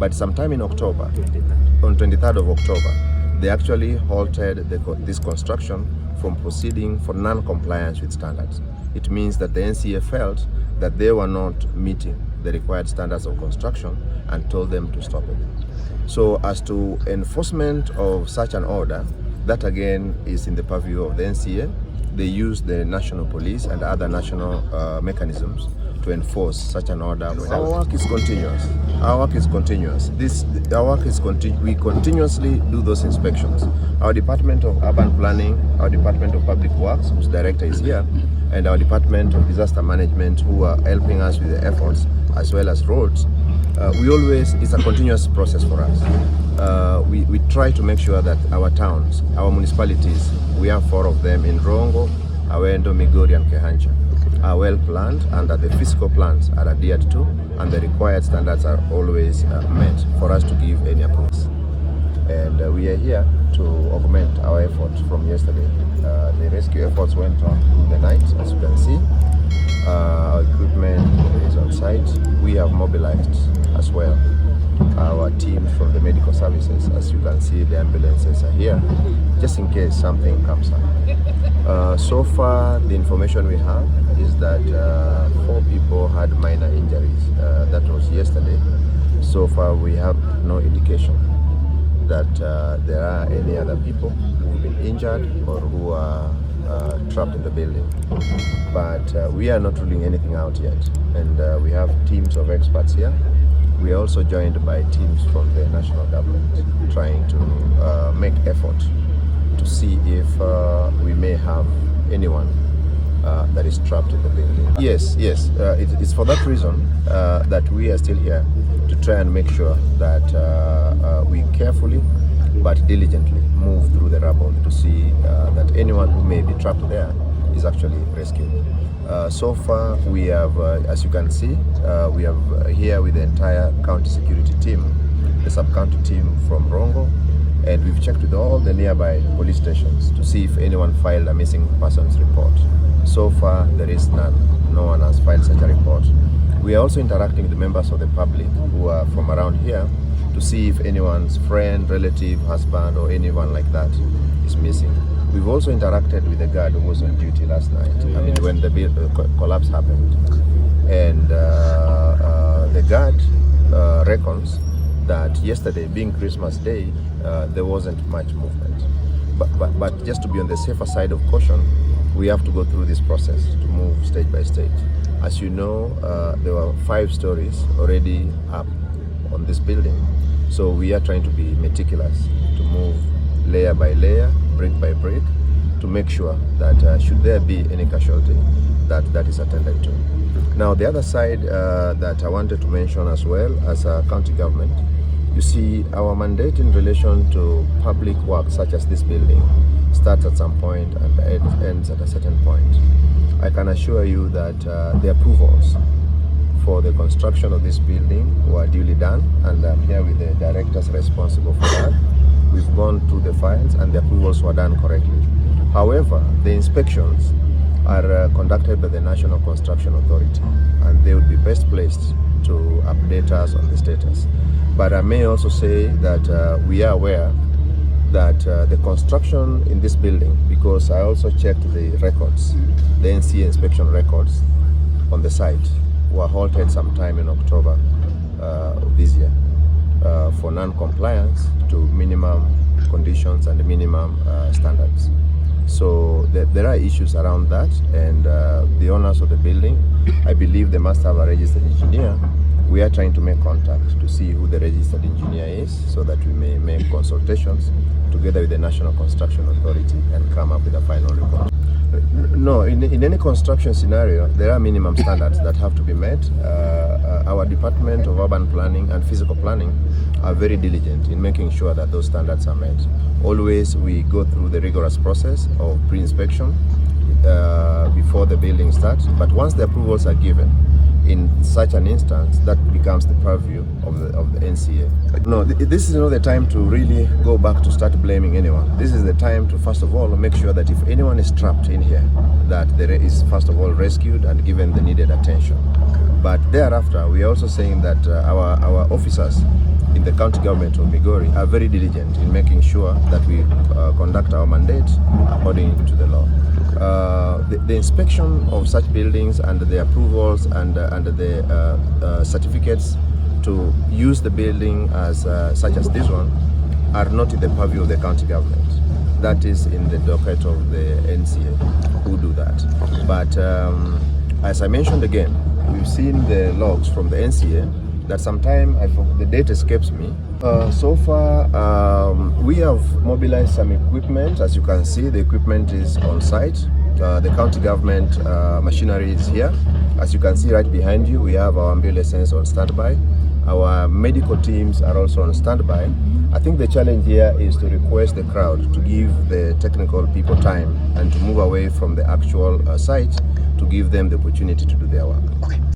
But sometime in October, on 23rd of October, they actually halted this construction from proceeding for non-compliance with standards. It means that the NCA felt that they were not meeting the required standards of construction and told them to stop it. So as to enforcement of such an order, that again is in the purview of the NCA. They use the national police and other national mechanisms to enforce such an order. Our work is continuous. We continuously do those inspections. Our Department of Urban Planning, our Department of Public Works, whose director is here, and our Department of Disaster Management, who are helping us with the efforts, as well as roads. It's a continuous process for us. We try to make sure that our towns, our municipalities, we have 4 of them in Rongo, Awendo, Migori and Kehancha, are well planned and that the physical plans are adhered to and the required standards are always met for us to give any approvals. And we are here to augment our efforts from yesterday. The rescue efforts went on through the night, as you can see. Our equipment is on site. We have mobilized as well our teams from the medical services. As you can see, the ambulances are here just in case something comes up. So far, the information we have is that 4 people had minor injuries. That was yesterday. So far, we have no indication that there are any other people who've been injured or who are trapped in the building. But we are not ruling anything out yet. And we have teams of experts here. We are also joined by teams from the national government trying to make effort to see if we may have anyone that is trapped in the building. Yes, it's for that reason that we are still here to try and make sure that we carefully but diligently move through the rubble to see that anyone who may be trapped there is actually rescued. So far, we have, as you can see, we have here with the entire county security team, the sub-county team from Rongo, and we've checked with all the nearby police stations to see if anyone filed a missing persons report. So far, there is none. No one has filed such a report. We are also interacting with the members of the public who are from around here to see if anyone's friend, relative, husband, or anyone like that is missing. We've also interacted with the guard who was on duty last night, when the collapse happened. And the guard reckons that yesterday, being Christmas Day, there wasn't much movement. But just to be on the safer side of caution, we have to go through this process to move stage by stage. As you know, there were 5 stories already up on this building. So we are trying to be meticulous to move layer by layer, brick by brick, to make sure that should there be any casualty, that is attended to. Now, the other side that I wanted to mention as well as a county government, you see, our mandate in relation to public work such as this building starts at some point and ends at a certain point. I can assure you that the approvals for the construction of this building were duly done, and I'm here with the directors responsible for that. We've gone through the files and the approvals were done correctly. However, the inspections are conducted by the National Construction Authority, and they would be best placed to update us on the status. But I may also say that we are aware that the construction in this building, because I also checked the records, the NCA inspection records on the site, were halted sometime in October of this year for non-compliance to minimum conditions and minimum standards. So there are issues around that, and the owners of the building, I believe they must have a registered engineer. We are trying to make contact to see who the registered engineer is so that we may make consultations together with the National Construction Authority and come up with a final report. No, in any construction scenario, there are minimum standards that have to be met. Our Department of Urban Planning and Physical Planning are very diligent in making sure that those standards are met. Always we go through the rigorous process of pre-inspection before the building starts, but once the approvals are given, in such an instance, that becomes the purview of the NCA. No, this is not the time to really go back to start blaming anyone. This is the time to, first of all, make sure that if anyone is trapped in here, that there is, first of all, rescued and given the needed attention. But thereafter, we are also saying that our officers in the county government of Migori are very diligent in making sure that we conduct our mandate according to the law. The inspection of such buildings and the approvals and the certificates to use the building as such as this one are not in the purview of the county government. That is in the docket of the NCA who do that. But as I mentioned again, we've seen the logs from the NCA that sometime, the date escapes me. So far, we have mobilized some equipment. As you can see, the equipment is on site. The county government machinery is here. As you can see right behind you, we have our ambulances on standby. Our medical teams are also on standby. I think the challenge here is to request the crowd to give the technical people time and to move away from the actual site to give them the opportunity to do their work. Okay.